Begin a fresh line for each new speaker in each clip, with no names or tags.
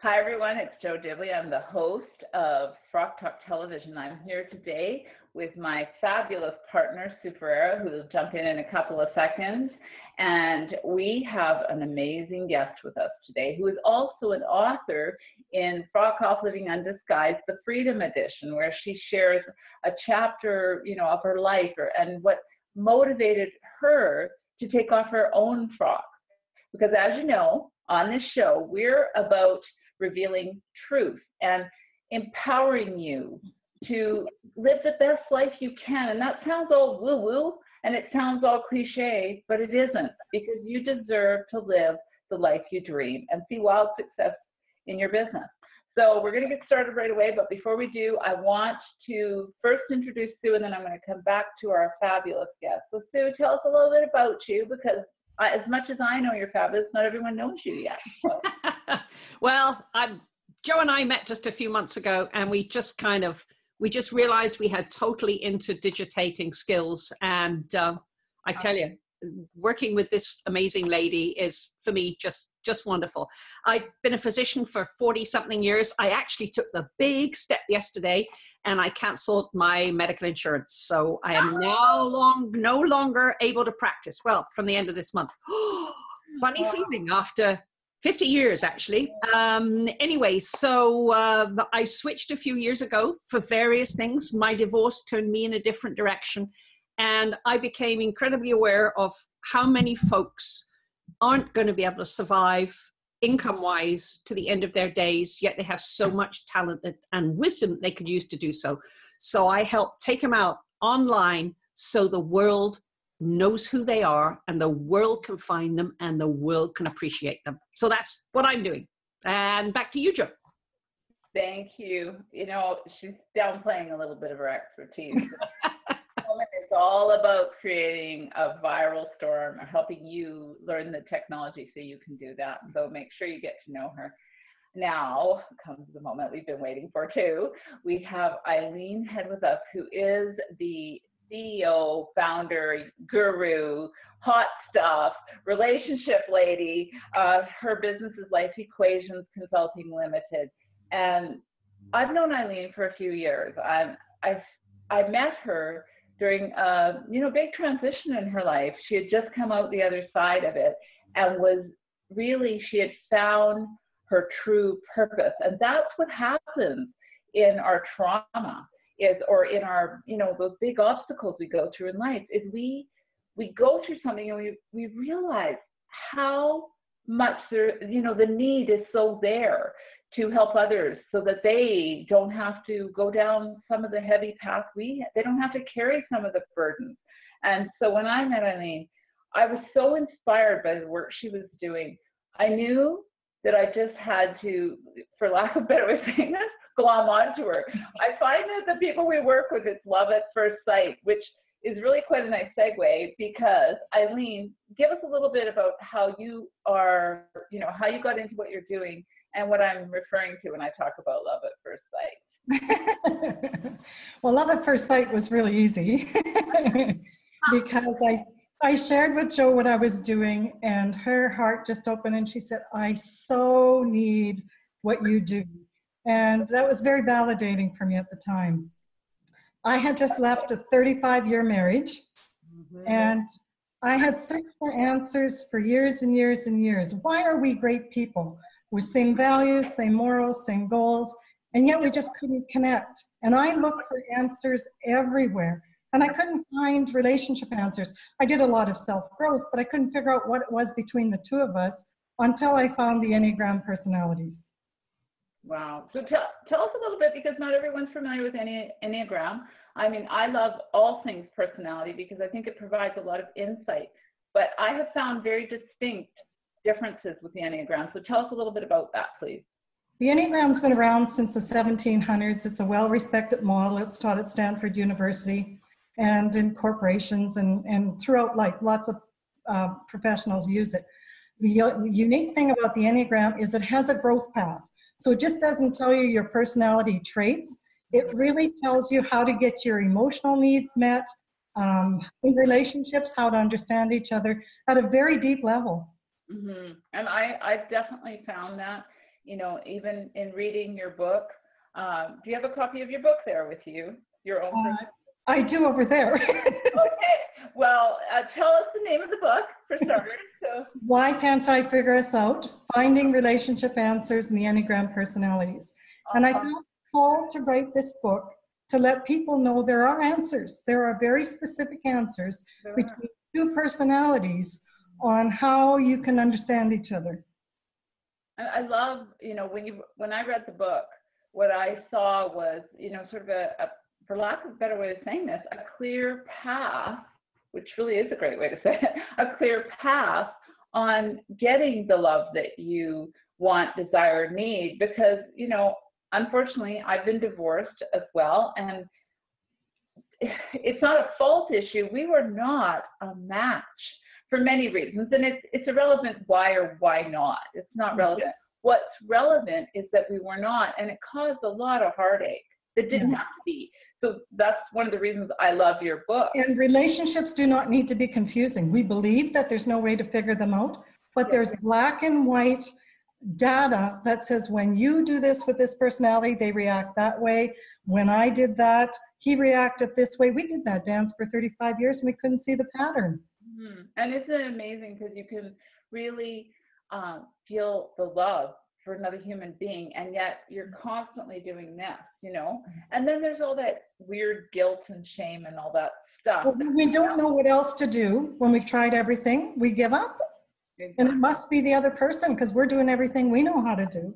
Hi, everyone. It's Dibblee. I'm the host of Frock Talk Television. I'm here today with my fabulous partner, Sue Ferreira, who will jump in a couple of seconds. And we have an amazing guest with us today, who is also an author in Frock Off, Living Undisguised, the Freedom Edition, where she shares a chapter, of her life and what motivated her to take off her own frock. Because as you know, on this show, we're about revealing truth and empowering you to live the best life you can. And that sounds all woo-woo and it sounds all cliche, but it isn't, because you deserve to live the life you dream and see wild success in your business. So we're going to get started right away, but before we do, I want to first introduce Sue, and then I'm going to come back to our fabulous guest. So Sue, tell us a little bit about you, because as much as I know you're fabulous, not everyone knows you yet. So.
Well, Joe and I met just a few months ago, and we just realized we had totally interdigitating skills. And I tell you, working with this amazing lady is, for me, just wonderful. I've been a physician for 40-something years. I actually took the big step yesterday, and I canceled my medical insurance. So I am now no longer able to practice. Well, from the end of this month. Funny feeling after 50 years, actually. Anyway, so I switched a few years ago for various things. My divorce turned me in a different direction. And I became incredibly aware of how many folks aren't going to be able to survive income-wise to the end of their days, yet they have so much talent and wisdom they could use to do so. So I helped take them out online so the world knows who they are and the world can find them and the world can appreciate them. So that's what I'm doing. And back to you, Joe.
Thank you. She's downplaying a little bit of her expertise. It's all about creating a viral storm, or helping you learn the technology so you can do that. So make sure you get to know her. Now comes the moment we've been waiting for too. We have Eileen Head with us, who is the CEO, founder, guru, hot stuff, relationship lady. Her business is Life Equations Consulting Limited. And I've known Eileen for a few years. I met her during a big transition in her life. She had just come out the other side of it, and she had found her true purpose. And that's what happens in our trauma, or in our, those big obstacles we go through in life, is we go through something and we realize how much the need is so there to help others, so that they don't have to go down some of the heavy path they don't have to carry some of the burdens. And so when I met Eileen, I was so inspired by the work she was doing. I knew that I just had to, for lack of a better way of saying this, glom onto her. I find that the people we work with, it's love at first sight, which is really quite a nice segue, because Eileen, give us a little bit about how you are, how you got into what you're doing and what I'm referring to when I talk about love at first sight.
Well, love at first sight was really easy because I shared with Jo what I was doing, and her heart just opened and she said, I so need what you do. And that was very validating for me at the time. I had just left a 35-year marriage, and I had searched for answers for years and years and years. Why are we great people with same values, same morals, same goals, and yet we just couldn't connect? And I looked for answers everywhere, and I couldn't find relationship answers. I did a lot of self-growth, but I couldn't figure out what it was between the two of us until I found the Enneagram personalities.
Wow. So tell us a little bit, because not everyone's familiar with Enneagram. I mean, I love all things personality because I think it provides a lot of insight, but I have found very distinct differences with the Enneagram. So tell us a little bit about that, please.
The Enneagram's been around since the 1700s. It's a well-respected model. It's taught at Stanford University and in corporations and throughout life. Lots of professionals use it. The unique thing about the Enneagram is it has a growth path. So it just doesn't tell you your personality traits. It really tells you how to get your emotional needs met, in relationships, how to understand each other at a very deep level.
And I've definitely found that you know, even in reading your book. Do you have a copy of your book there with you? Your own book?
I do over there.
Okay. Well, tell us the name of the book for starters. So.
Why Can't I Figure Us Out? Finding Relationship Answers in the Enneagram Personalities. And I felt called to write this book to let people know there are answers. There are very specific answers between two personalities on how you can understand each other.
I love, you know, when I read the book, what I saw was, you know, sort of for lack of a better way of saying this, a clear path, which really is a great way to say it, a clear path on getting the love that you want, desire, need, because, you know, unfortunately, I've been divorced as well, and it's not a fault issue. We were not a match for many reasons, and it's irrelevant why or why not. It's not relevant. What's relevant is that we were not, and it caused a lot of heartache that didn't have to be. So that's one of the reasons I love your book. And
relationships do not need to be confusing. We believe that there's no way to figure them out, but there's black and white data that says when you do this with this personality, they react that way. When I did that, he reacted this way. We did that dance for 35 years and we couldn't see the pattern.
Mm-hmm. And isn't it amazing because you can really feel the love for another human being, and yet you're constantly doing this, you know? And then there's all that weird guilt and shame and all that stuff.
Well, we don't know what else to do when we've tried everything. We give up. Exactly. And it must be the other person because we're doing everything we know how to do.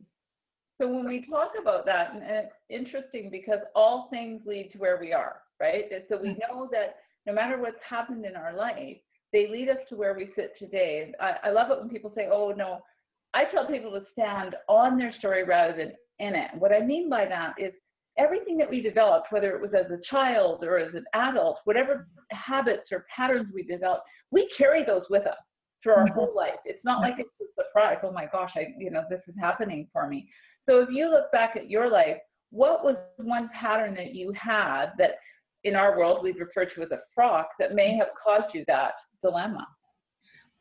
So when we talk about that, and it's interesting because all things lead to where we are, right? And so we know that no matter what's happened in our life, they lead us to where we sit today. I love it when people say, oh, no, I tell people to stand on their story rather than in it. What I mean by that is everything that we developed, whether it was as a child or as an adult, whatever habits or patterns we developed, we carry those with us through our whole life. It's not like it's a surprise. Oh my gosh, this is happening for me. So if you look back at your life, what was one pattern that you had that in our world we'd refer to as a frock that may have caused you that dilemma?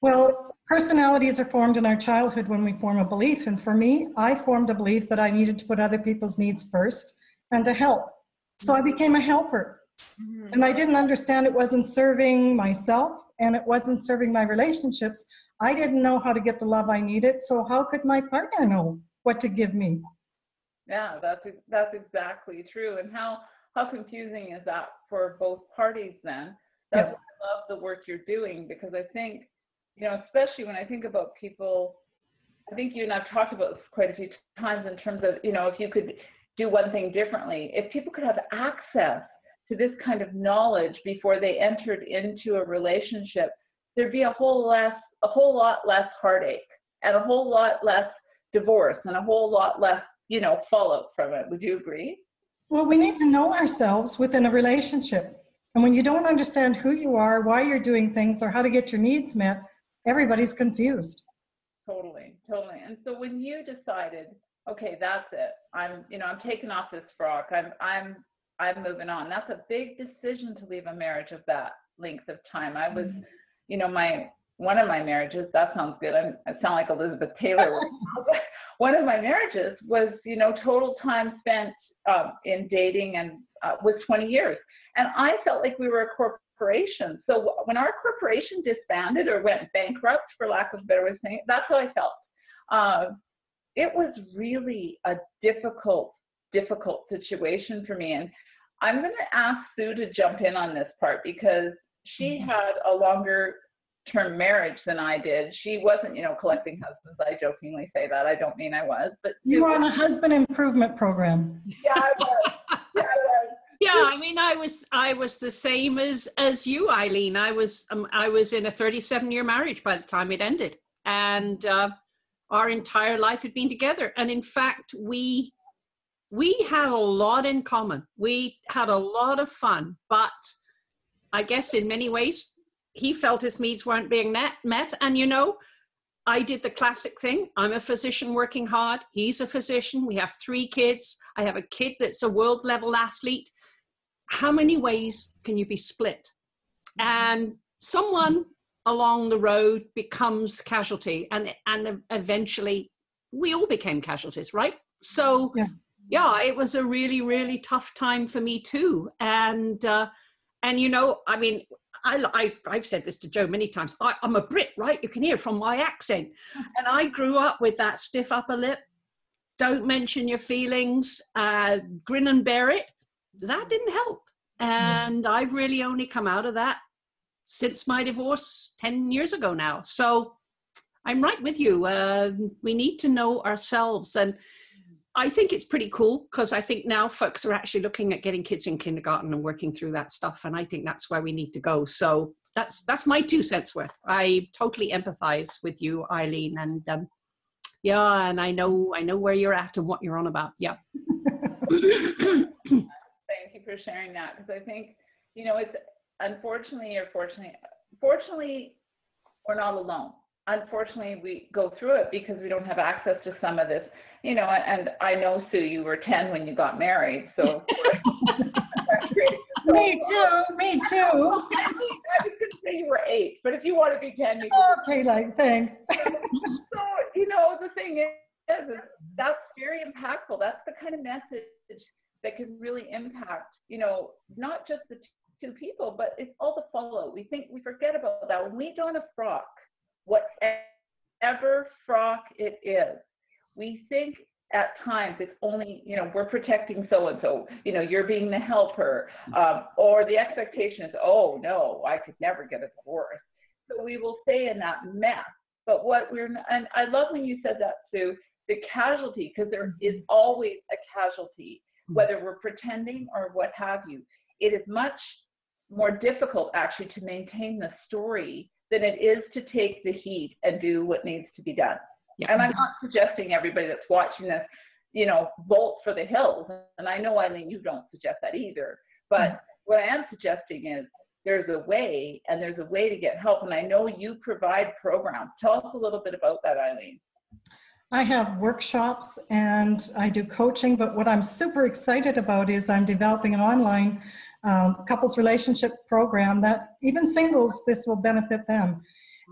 Well, personalities are formed in our childhood when we form a belief. And for me, I formed a belief that I needed to put other people's needs first and to help. So I became a helper. Mm-hmm. And I didn't understand it wasn't serving myself and it wasn't serving my relationships. I didn't know how to get the love I needed. So how could my partner know what to give me?
Yeah, that's exactly true. And how confusing is that for both parties then? That's why I love the work you're doing, because I think, especially when I think about people, I think you and I've talked about this quite a few times in terms of, if you could do one thing differently, if people could have access to this kind of knowledge before they entered into a relationship, there'd be a whole lot less heartache and a whole lot less divorce and a whole lot less, fallout from it. Would you agree?
Well, we need to know ourselves within a relationship. And when you don't understand who you are, why you're doing things, or how to get your needs met, everybody's confused.
Totally. And so when you decided, okay, that's it. I'm taking off this frock. I'm moving on. That's a big decision to leave a marriage of that length of time. I was, one of my marriages, that sounds good. I sound like Elizabeth Taylor. One of my marriages was, total time spent in dating and was 20 years. And I felt like we were a corporation. So when our corporation disbanded or went bankrupt, for lack of a better way of saying it, that's how I felt. It was really a difficult situation for me. And I'm going to ask Sue to jump in on this part because she had a longer term marriage than I did. She wasn't, collecting husbands. I jokingly say that. I don't mean I was, but
you were on a husband improvement program.
Yeah, I was.
Yeah, I was the same as you, Eileen. I was in a 37-year marriage by the time it ended, and our entire life had been together. And in fact, we had a lot in common. We had a lot of fun, but I guess in many ways, he felt his needs weren't being met. And I did the classic thing. I'm a physician working hard. He's a physician. We have 3 kids. I have a kid that's a world level athlete. How many ways can you be split? And someone along the road becomes casualty, and eventually we all became casualties, right? So yeah, it was a really, really tough time for me too. And you know, I mean, I've said this to Joe many times. I'm a Brit, right? You can hear from my accent. And I grew up with that stiff upper lip. Don't mention your feelings, grin and bear it. That didn't help. And I've really only come out of that since my divorce 10 years ago now. So I'm right with you. We need to know ourselves. And I think it's pretty cool because I think now folks are actually looking at getting kids in kindergarten and working through that stuff. And I think that's where we need to go. So that's my 2 cents worth. I totally empathize with you, Eileen. And yeah, and I know where you're at and what you're on about. Yeah.
Thank you for sharing that, because I think, you know, it's unfortunately or fortunately, we're not alone. Unfortunately, we go through it because we don't have access to some of this, you know, and I know, Sue, you were 10 when you got married, so.
Me too.
I was going to say you were 8, but if you want to be 10, you can.
Okay, like, thanks.
So, you know, the thing is that's very impactful. That's the kind of message that can really impact, you know, not just the 2 people, but it's all the follow. We forget about that. When we don a frock, whatever frock it is, we think at times it's only, you know, we're protecting so-and-so, you know, you're being the helper, or the expectation is, oh no, I could never get a divorce. So we will stay in that mess. But and I love when you said that, Sue, the casualty, because there is always a casualty, whether we're pretending or what have you. It is much more difficult actually to maintain the story than it is to take the heat and do what needs to be done. Yeah. And I'm not suggesting everybody that's watching this, you know, bolt for the hills. And I know, Eileen, you don't suggest that either. But what I am suggesting is there's a way, and there's a way to get help. And I know you provide programs. Tell us a little bit about that, Eileen.
I have workshops and I do coaching, but what I'm super excited about is I'm developing an online couples relationship program that even singles, this will benefit them.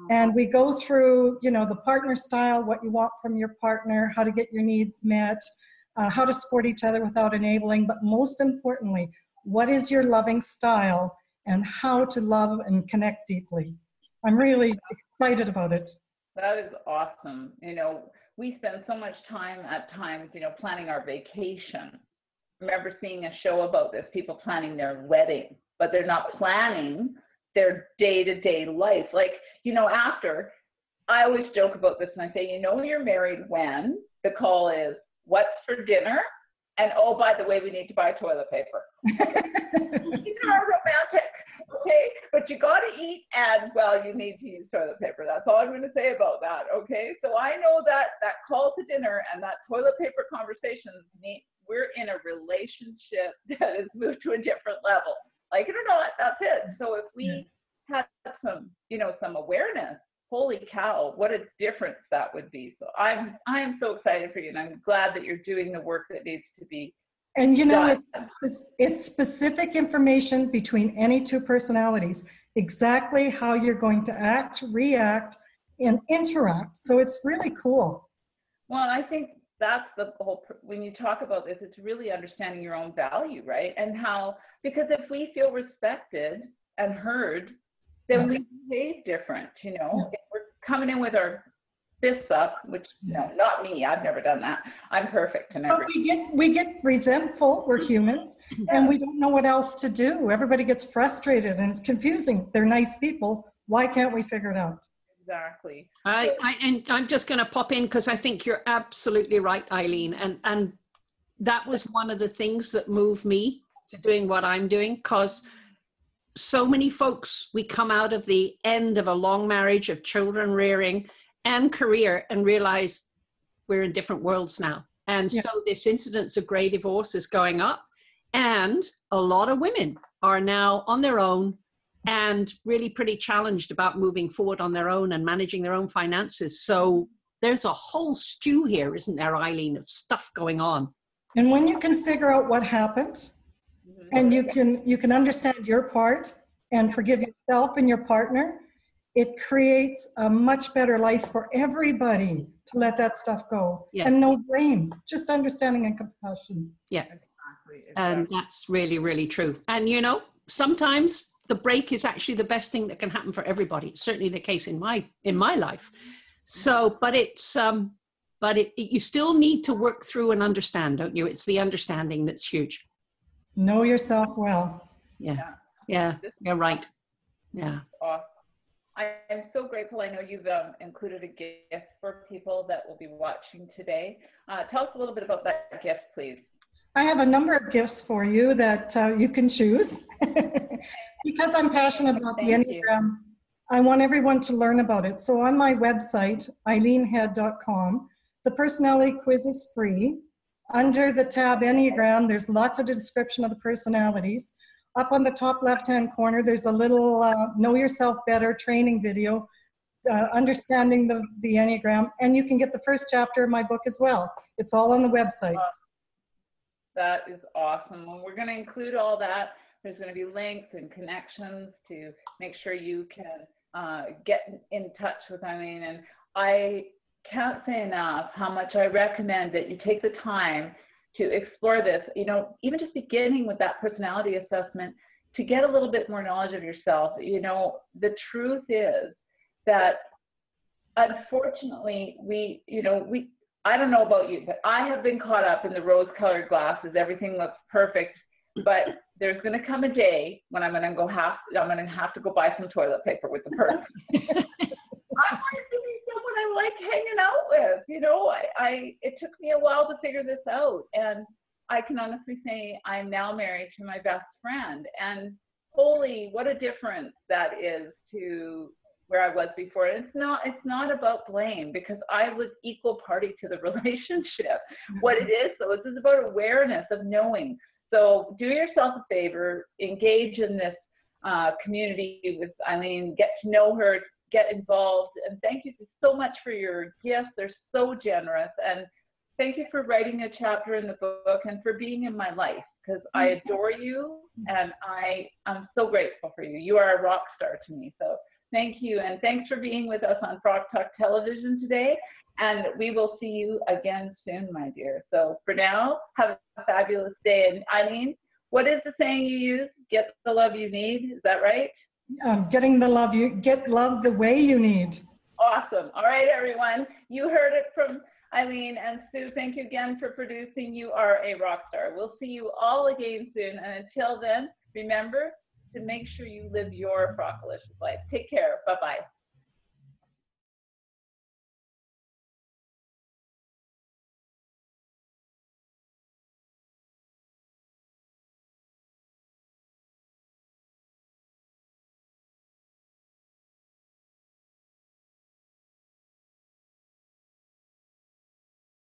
And we go through, you know, the partner style, what you want from your partner, how to get your needs met, how to support each other without enabling, but most importantly, what is your loving style and how to love and connect deeply. I'm really excited about it.
That is awesome. You know, we spend so much time at times, you know, planning our vacation. I remember seeing a show about this, people planning their wedding, but they're not planning their day-to-day life. Like, you know, after, I always joke about this and I say, you know, you're married when the call is, what's for dinner? And oh, by the way, we need to buy toilet paper. You are romantic, okay? But you got to eat and, well, you need to use toilet paper. That's all I'm going to say about that, okay? So I know that call to dinner and that toilet paper conversation, we're in a relationship that has moved to a different level. Like it or not, that's it. So if we had some, you know, some awareness, holy cow, what a difference that would be. So I am so excited for you, and I'm glad that you're doing the work that needs to be
and you know, it's specific information between any 2 personalities, exactly how you're going to act, react, and interact. So it's really cool.
Well, I think that's the whole, when you talk about this, it's really understanding your own value, right? And how, because if we feel respected and heard, then we behave different, you know? If we're coming in with our fists up, which, no, not me, I've never done that. I'm perfect.
But we get resentful, we're humans, and we don't know what else to do. Everybody gets frustrated and it's confusing. They're nice people. Why can't we figure it out?
Exactly.
And I'm just going to pop in because I think you're absolutely right, Eileen. And that was one of the things that moved me to doing what I'm doing, because so many folks, we come out of the end of a long marriage, of children rearing and career, and realize we're in different worlds now. And so this incidence of gray divorce is going up, and a lot of women are now on their own and really pretty challenged about moving forward on their own and managing their own finances. So there's a whole stew here, isn't there, Eileen, of stuff going on.
And when you can figure out what happened, and you can understand your part and forgive yourself and your partner, it creates a much better life for everybody to let that stuff go.
Yeah.
And no blame, just understanding and compassion.
Yeah.
Exactly.
And that's really, really true. And, you know, sometimes the break is actually the best thing that can happen for everybody. It's certainly the case in my life. So, but you still need to work through and understand, don't you? It's the understanding that's huge.
Know yourself well.
Yeah. Yeah. You're right. Yeah.
Awesome. I am so grateful. I know you've included a gift for people that will be watching today. Tell us a little bit about that gift, please.
I have a number of gifts for you that you can choose. Because I'm passionate about the Enneagram, I want everyone to learn about it. So on my website, eileenhead.com, the personality quiz is free. Under the tab Enneagram, there's lots of description of the personalities. Up on the top left-hand corner, there's a little Know Yourself Better training video, understanding the Enneagram, and you can get the first chapter of my book as well. It's all on the website.
That is awesome. Well, we're going to include all that. There's going to be links and connections to make sure you can get in touch with Eileen. And I can't say enough how much I recommend that you take the time to explore this, you know, even just beginning with that personality assessment to get a little bit more knowledge of yourself. You know, the truth is that unfortunately I don't know about you, but I have been caught up in the rose-colored glasses. Everything looks perfect, but there's going to come a day when I'm going to have to go buy some toilet paper with the person. I want it to be someone I like hanging out with. You know, it took me a while to figure this out, and I can honestly say I'm now married to my best friend, and holy, what a difference that is to where I was before. And it's not about blame, because I was equal party to the relationship. What it is, though, is about awareness of knowing. So do yourself a favor, engage in this community with Eileen, get to know her, get involved, and thank you so much for your gifts. They're so generous, and thank you for writing a chapter in the book and for being in my life, because I adore you, and I'm so grateful for you. You are a rock star to me. So thank you, and thanks for being with us on Frock Talk Television today, and we will see you again soon, my dear. So for now, have a fabulous day. And Eileen, what is the saying you use? Get the love you need, is that right? Get love the way you need. Awesome. All right, everyone. You heard it from Eileen and Sue. Thank you again for producing. You are a rock star. We'll see you all again soon. And until then, remember to make sure you live your frockalicious life. Take care. Bye-bye.